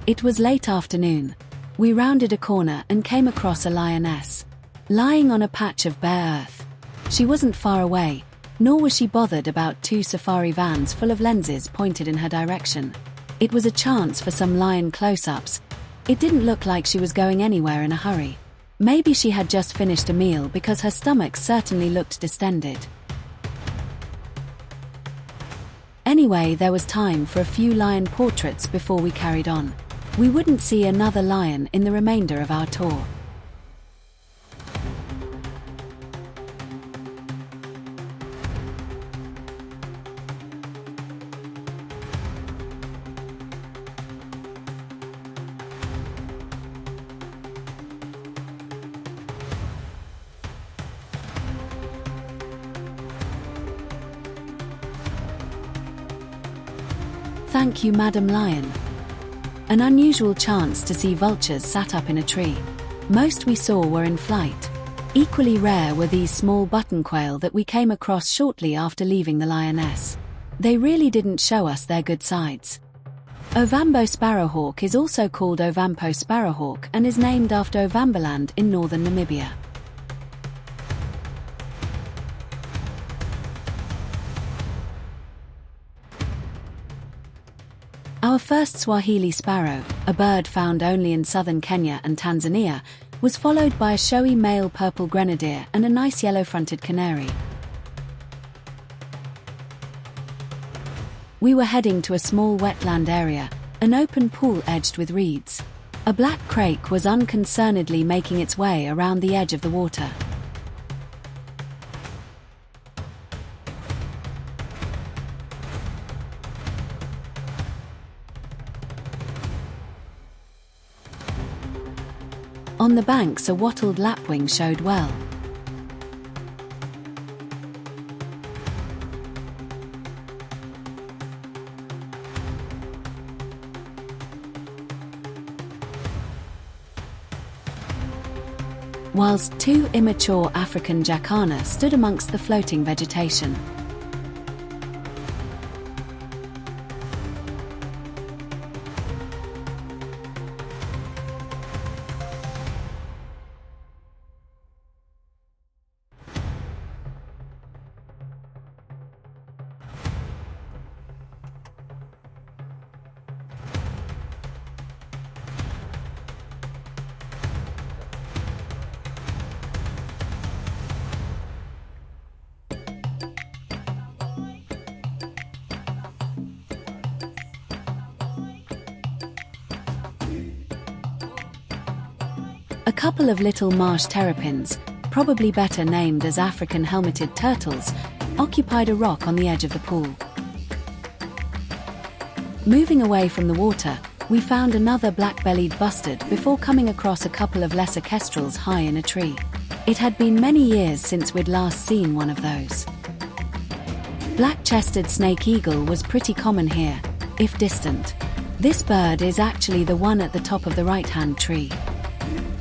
It was late afternoon. We rounded a corner and came across a lioness, lying on a patch of bare earth. She wasn't far away, nor was she bothered about two safari vans full of lenses pointed in her direction. It was a chance for some lion close-ups. It didn't look like she was going anywhere in a hurry. Maybe she had just finished a meal because her stomach certainly looked distended. Anyway, there was time for a few lion portraits before we carried on. We wouldn't see another lion in the remainder of our tour. Thank you, Madam Lion. An unusual chance to see vultures sat up in a tree. Most we saw were in flight. Equally rare were these small button quail that we came across shortly after leaving the lioness. They really didn't show us their good sides. Ovambo sparrowhawk is also called Ovampo sparrowhawk and is named after Ovamboland in northern Namibia. Our first Swahili sparrow, a bird found only in southern Kenya and Tanzania, was followed by a showy male purple grenadier and a nice yellow-fronted canary. We were heading to a small wetland area, an open pool edged with reeds. A black crake was unconcernedly making its way around the edge of the water. On the banks, a wattled lapwing showed well. Whilst two immature African jacana stood amongst the floating vegetation. A couple of little marsh terrapins, probably better named as African helmeted turtles, occupied a rock on the edge of the pool. Moving away from the water, we found another black-bellied bustard before coming across a couple of lesser kestrels high in a tree. It had been many years since we'd last seen one of those. Black-chested snake eagle was pretty common here, if distant. This bird is actually the one at the top of the right-hand tree.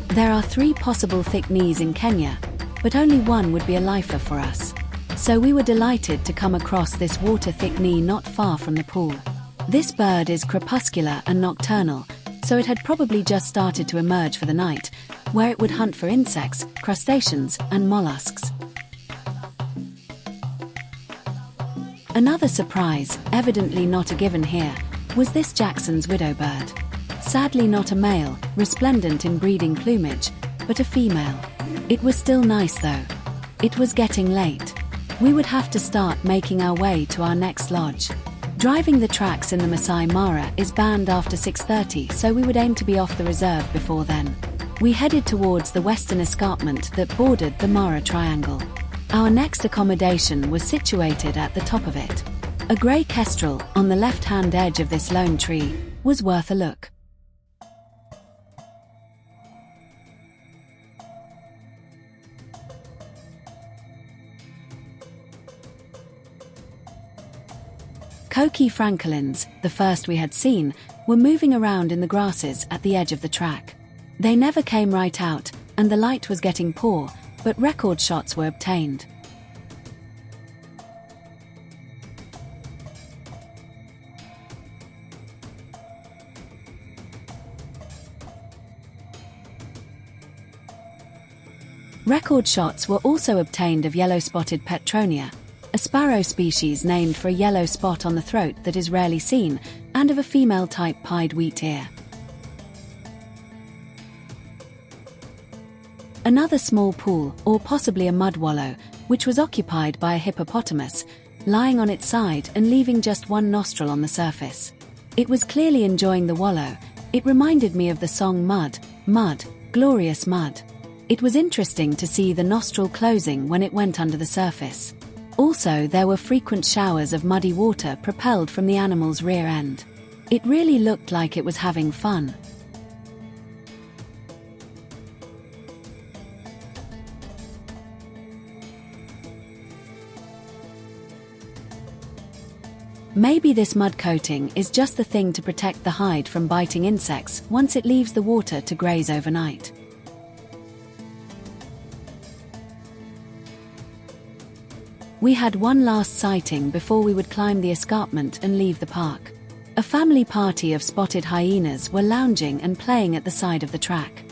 There are 3 possible thick knees in Kenya, but only one would be a lifer for us. So we were delighted to come across this water-thick knee not far from the pool. This bird is crepuscular and nocturnal, so it had probably just started to emerge for the night, where it would hunt for insects, crustaceans, and mollusks. Another surprise, evidently not a given here, was this Jackson's widow bird. Sadly not a male, resplendent in breeding plumage, but a female. It was still nice though. It was getting late. We would have to start making our way to our next lodge. Driving the tracks in the Masai Mara is banned after 6:30, so we would aim to be off the reserve before then. We headed towards the western escarpment that bordered the Mara Triangle. Our next accommodation was situated at the top of it. A grey kestrel, on the left-hand edge of this lone tree, was worth a look. Coqui francolins, the first we had seen, were moving around in the grasses at the edge of the track. They never came right out, and the light was getting poor, but record shots were obtained. Record shots were also obtained of yellow-spotted petronia, a sparrow species named for a yellow spot on the throat that is rarely seen, and of a female-type pied wheat ear. Another small pool, or possibly a mud wallow, which was occupied by a hippopotamus, lying on its side and leaving just one nostril on the surface. It was clearly enjoying the wallow. It reminded me of the song Mud, Mud, Glorious Mud. It was interesting to see the nostril closing when it went under the surface. Also, there were frequent showers of muddy water propelled from the animal's rear end. It really looked like it was having fun. Maybe this mud coating is just the thing to protect the hide from biting insects once it leaves the water to graze overnight. We had one last sighting before we would climb the escarpment and leave the park. A family party of spotted hyenas were lounging and playing at the side of the track.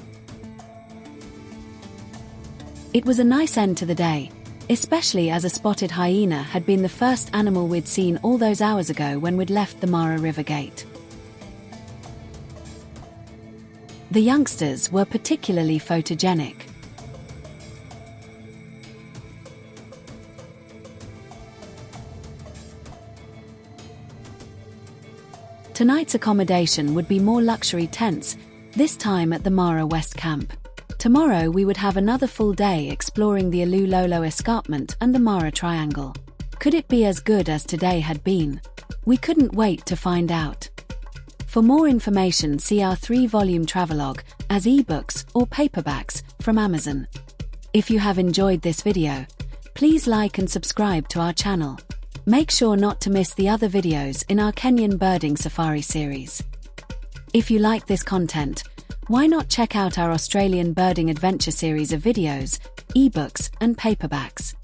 It was a nice end to the day, especially as a spotted hyena had been the first animal we'd seen all those hours ago when we'd left the Mara River gate. The youngsters were particularly photogenic. Tonight's accommodation would be more luxury tents, this time at the Mara West Camp. Tomorrow we would have another full day exploring the Ululolo Escarpment and the Mara Triangle. Could it be as good as today had been? We couldn't wait to find out. For more information, see our 3-volume travelogue as ebooks or paperbacks from Amazon. If you have enjoyed this video, please like and subscribe to our channel. Make sure not to miss the other videos in our Kenyan birding safari series. If you like this content, why not check out our Australian birding adventure series of videos, ebooks, and paperbacks?